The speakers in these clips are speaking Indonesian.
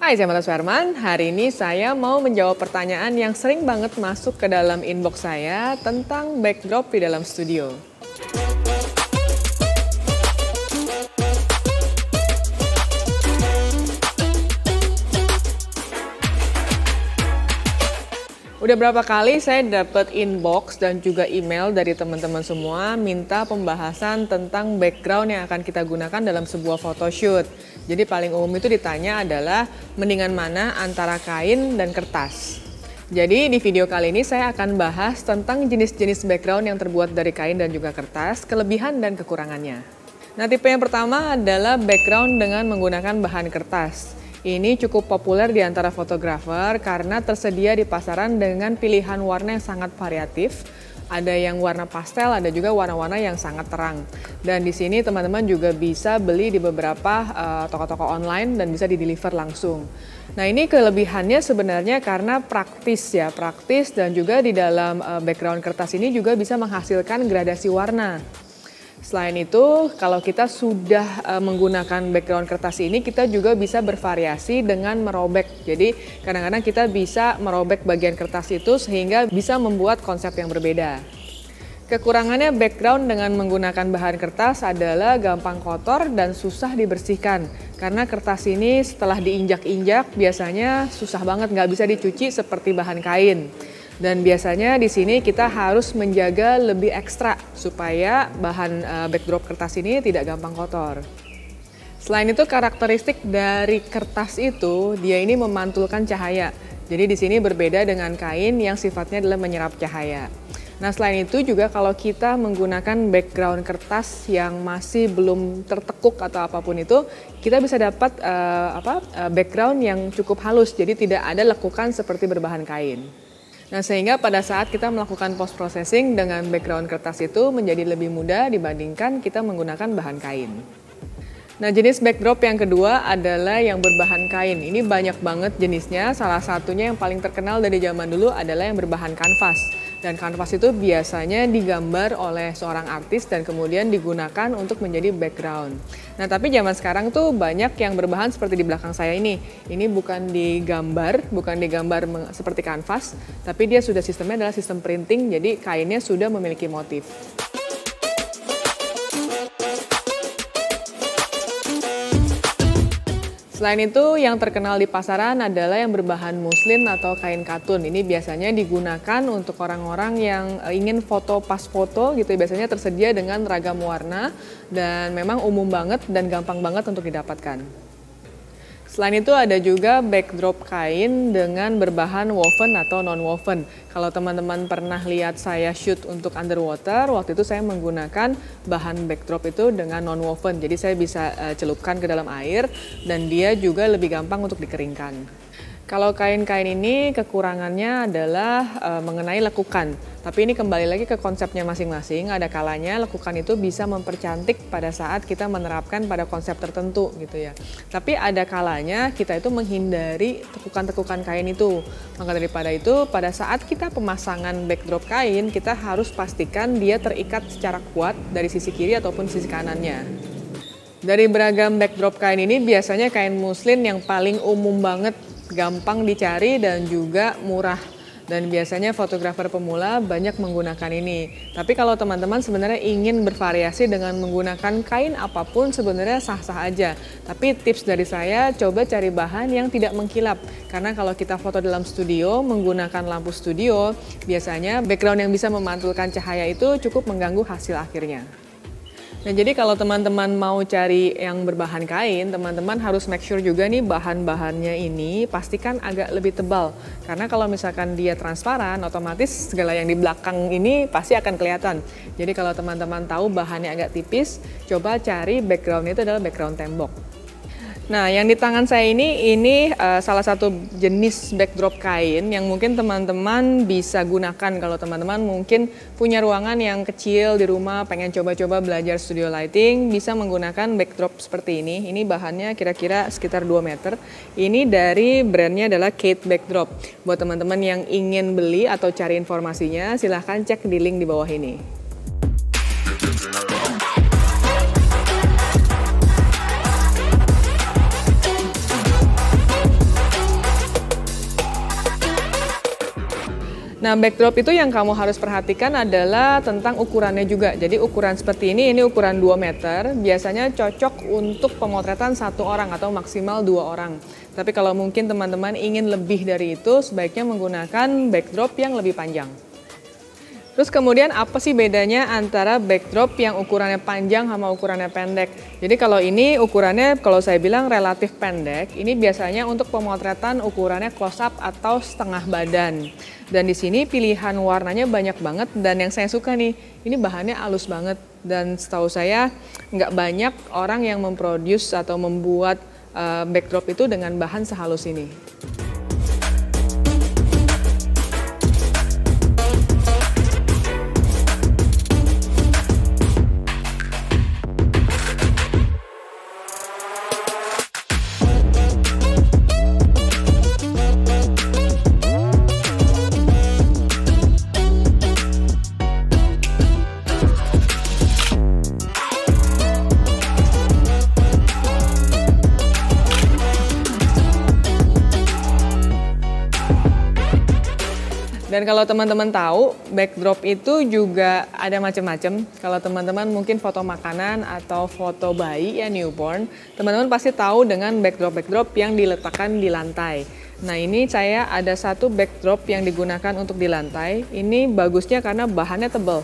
Hai, saya Mata Suherman. Hari ini saya mau menjawab pertanyaan yang sering banget masuk ke dalam inbox saya tentang backdrop di dalam studio. Udah berapa kali saya dapat inbox dan juga email dari teman-teman semua minta pembahasan tentang background yang akan kita gunakan dalam sebuah photoshoot. Jadi paling umum itu ditanya adalah mendingan mana antara kain dan kertas. Jadi di video kali ini saya akan bahas tentang jenis-jenis background yang terbuat dari kain dan juga kertas, kelebihan dan kekurangannya. Nah, tipe yang pertama adalah background dengan menggunakan bahan kertas. Ini cukup populer di antara fotografer karena tersedia di pasaran dengan pilihan warna yang sangat variatif. Ada yang warna pastel, ada juga warna-warna yang sangat terang. Dan di sini teman-teman juga bisa beli di beberapa toko-toko online dan bisa di-deliver langsung. Nah, ini kelebihannya sebenarnya karena praktis dan juga di dalam background kertas ini juga bisa menghasilkan gradasi warna. Selain itu, kalau kita sudah menggunakan background kertas ini, kita juga bisa bervariasi dengan merobek. Jadi kadang-kadang kita bisa merobek bagian kertas itu sehingga bisa membuat konsep yang berbeda. Kekurangannya background dengan menggunakan bahan kertas adalah gampang kotor dan susah dibersihkan. Karena kertas ini setelah diinjak-injak biasanya susah banget, nggak bisa dicuci seperti bahan kain. Dan biasanya di sini kita harus menjaga lebih ekstra supaya bahan backdrop kertas ini tidak gampang kotor. Selain itu, karakteristik dari kertas itu dia ini memantulkan cahaya. Jadi di sini berbeda dengan kain yang sifatnya adalah menyerap cahaya. Nah, selain itu juga kalau kita menggunakan background kertas yang masih belum tertekuk atau apapun itu, kita bisa dapat background yang cukup halus. Jadi tidak ada lekukan seperti berbahan kain. Nah, sehingga pada saat kita melakukan post processing dengan background kertas itu menjadi lebih mudah dibandingkan kita menggunakan bahan kain. Nah, jenis backdrop yang kedua adalah yang berbahan kain. Ini banyak banget jenisnya, salah satunya yang paling terkenal dari zaman dulu adalah yang berbahan kanvas. Dan kanvas itu biasanya digambar oleh seorang artis dan kemudian digunakan untuk menjadi background. Nah, tapi zaman sekarang tuh banyak yang berbahan seperti di belakang saya ini. Ini bukan digambar seperti kanvas, tapi dia sudah sistemnya adalah sistem printing, jadi kainnya sudah memiliki motif. Selain itu, yang terkenal di pasaran adalah yang berbahan muslin atau kain katun. Ini biasanya digunakan untuk orang-orang yang ingin foto pas foto gitu. Biasanya tersedia dengan ragam warna dan memang umum banget dan gampang banget untuk didapatkan. Selain itu ada juga backdrop kain dengan berbahan woven atau non-woven. Kalau teman-teman pernah lihat saya shoot untuk underwater, waktu itu saya menggunakan bahan backdrop itu dengan non-woven. Jadi saya bisa celupkan ke dalam air dan dia juga lebih gampang untuk dikeringkan. Kalau kain-kain ini kekurangannya adalah mengenai lekukan. Tapi ini kembali lagi ke konsepnya masing-masing. Ada kalanya lekukan itu bisa mempercantik pada saat kita menerapkan pada konsep tertentu gitu ya. Tapi ada kalanya kita itu menghindari tekukan-tekukan kain itu. Maka daripada itu pada saat kita pemasangan backdrop kain, kita harus pastikan dia terikat secara kuat dari sisi kiri ataupun sisi kanannya. Dari beragam backdrop kain ini biasanya kain muslin yang paling umum banget, gampang dicari dan juga murah. Dan biasanya fotografer pemula banyak menggunakan ini. Tapi kalau teman-teman sebenarnya ingin bervariasi dengan menggunakan kain apapun sebenarnya sah-sah aja. Tapi tips dari saya, coba cari bahan yang tidak mengkilap. Karena kalau kita foto dalam studio menggunakan lampu studio, biasanya background yang bisa memantulkan cahaya itu cukup mengganggu hasil akhirnya. Nah, jadi kalau teman-teman mau cari yang berbahan kain, teman-teman harus make sure juga nih bahan-bahannya ini pastikan agak lebih tebal. Karena kalau misalkan dia transparan, otomatis segala yang di belakang ini pasti akan kelihatan. Jadi kalau teman-teman tahu bahannya agak tipis, coba cari background itu adalah background tembok. Nah, yang di tangan saya ini salah satu jenis backdrop kain yang mungkin teman-teman bisa gunakan kalau teman-teman mungkin punya ruangan yang kecil di rumah, pengen coba-coba belajar studio lighting, bisa menggunakan backdrop seperti ini. Ini bahannya kira-kira sekitar 2 meter. Ini dari brandnya adalah Kate Backdrop. Buat teman-teman yang ingin beli atau cari informasinya, silahkan cek di link di bawah ini. Nah, backdrop itu yang kamu harus perhatikan adalah tentang ukurannya juga. Jadi ukuran seperti ini ukuran 2 meter, biasanya cocok untuk pemotretan 1 orang atau maksimal 2 orang. Tapi kalau mungkin teman-teman ingin lebih dari itu, sebaiknya menggunakan backdrop yang lebih panjang. Terus kemudian apa sih bedanya antara backdrop yang ukurannya panjang sama ukurannya pendek? Jadi kalau ini ukurannya kalau saya bilang relatif pendek, ini biasanya untuk pemotretan ukurannya close up atau setengah badan. Dan di sini pilihan warnanya banyak banget dan yang saya suka nih, ini bahannya halus banget. Dan setahu saya nggak banyak orang yang memproduce atau membuat backdrop itu dengan bahan sehalus ini. Dan kalau teman-teman tahu, backdrop itu juga ada macam-macam. Kalau teman-teman mungkin foto makanan atau foto bayi ya newborn, teman-teman pasti tahu dengan backdrop-backdrop yang diletakkan di lantai. Nah ini saya ada satu backdrop yang digunakan untuk di lantai. Ini bagusnya karena bahannya tebal.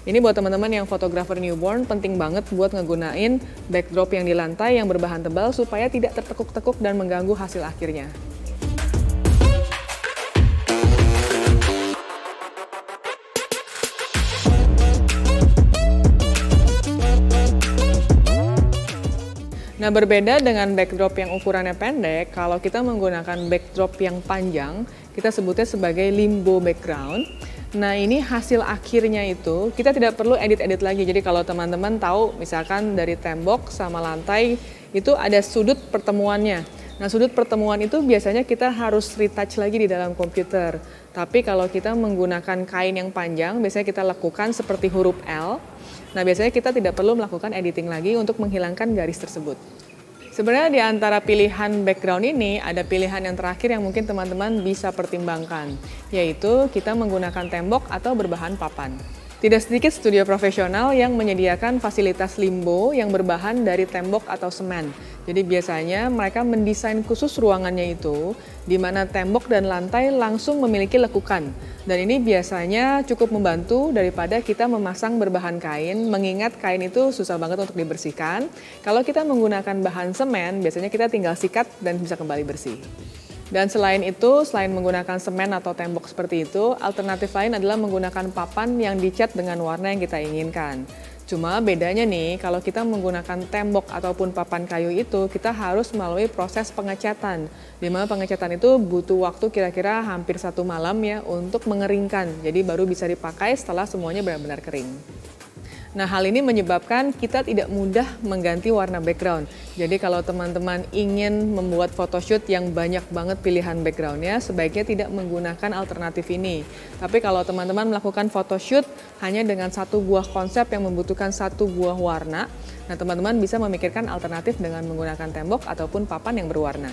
Ini buat teman-teman yang fotografer newborn penting banget buat ngegunain backdrop yang di lantai yang berbahan tebal supaya tidak tertekuk-tekuk dan mengganggu hasil akhirnya. Nah, berbeda dengan backdrop yang ukurannya pendek, kalau kita menggunakan backdrop yang panjang, kita sebutnya sebagai limbo background. Nah, ini hasil akhirnya itu, kita tidak perlu edit-edit lagi. Jadi kalau teman-teman tahu, misalkan dari tembok sama lantai, itu ada sudut pertemuannya. Nah, sudut pertemuan itu biasanya kita harus retouch lagi di dalam komputer. Tapi kalau kita menggunakan kain yang panjang, biasanya kita lakukan seperti huruf L. Nah, biasanya kita tidak perlu melakukan editing lagi untuk menghilangkan garis tersebut. Sebenarnya di antara pilihan background ini, ada pilihan yang terakhir yang mungkin teman-teman bisa pertimbangkan, yaitu kita menggunakan tembok atau berbahan papan. Tidak sedikit studio profesional yang menyediakan fasilitas limbo yang berbahan dari tembok atau semen. Jadi biasanya mereka mendesain khusus ruangannya itu, di mana tembok dan lantai langsung memiliki lekukan. Dan ini biasanya cukup membantu daripada kita memasang berbahan kain, mengingat kain itu susah banget untuk dibersihkan. Kalau kita menggunakan bahan semen, biasanya kita tinggal sikat dan bisa kembali bersih. Dan selain itu, selain menggunakan semen atau tembok seperti itu, alternatif lain adalah menggunakan papan yang dicat dengan warna yang kita inginkan. Cuma bedanya nih, kalau kita menggunakan tembok ataupun papan kayu itu, kita harus melalui proses pengecatan. Di mana pengecatan itu butuh waktu kira-kira hampir 1 malam ya untuk mengeringkan. Jadi baru bisa dipakai setelah semuanya benar-benar kering. Nah, hal ini menyebabkan kita tidak mudah mengganti warna background. Jadi kalau teman-teman ingin membuat photoshoot yang banyak banget pilihan backgroundnya, sebaiknya tidak menggunakan alternatif ini. Tapi kalau teman-teman melakukan photoshoot hanya dengan satu buah konsep yang membutuhkan satu buah warna, nah teman-teman bisa memikirkan alternatif dengan menggunakan tembok ataupun papan yang berwarna.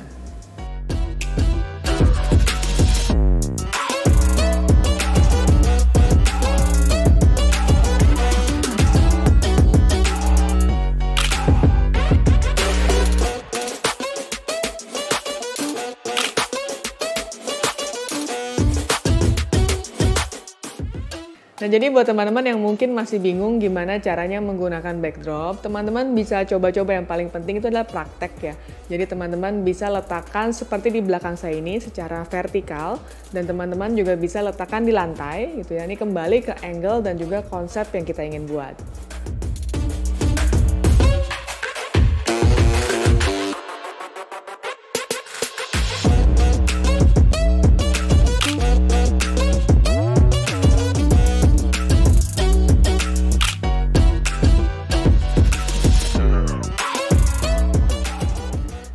Nah, jadi buat teman-teman yang mungkin masih bingung gimana caranya menggunakan backdrop, teman-teman bisa coba-coba. Yang paling penting itu adalah praktek ya. Jadi teman-teman bisa letakkan seperti di belakang saya ini secara vertikal, dan teman-teman juga bisa letakkan di lantai gitu ya. Ini kembali ke angle dan juga konsep yang kita ingin buat.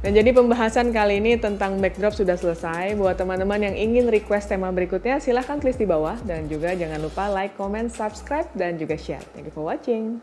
Dan jadi pembahasan kali ini tentang backdrop sudah selesai. Buat teman-teman yang ingin request tema berikutnya, silahkan tulis di bawah. Dan juga jangan lupa like, comment, subscribe, dan juga share. Thank you for watching.